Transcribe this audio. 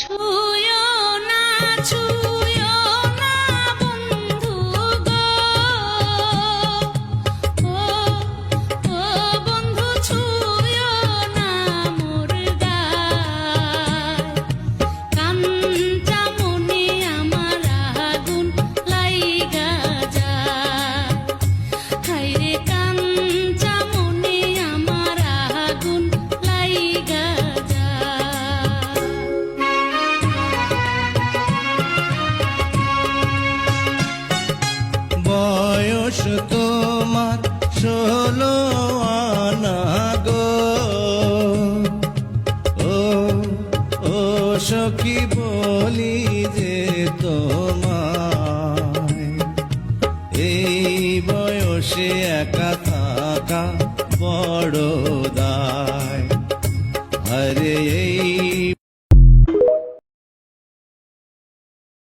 ছুঁয়ো না বন্ধু গো, ও ও বন্ধু ছুঁয়ো না মোর গায়, কাঞ্চা মনে আমার আগুন লাইগা যায়, হায়রে কাঞ্চা মনে আমার আগুন লাইগা যায়। বয়স তোমার 16 আনা গো, ও ও সখী বলি যে তোমায়, এই বয়সে একা থাকা বড় দায়, আরে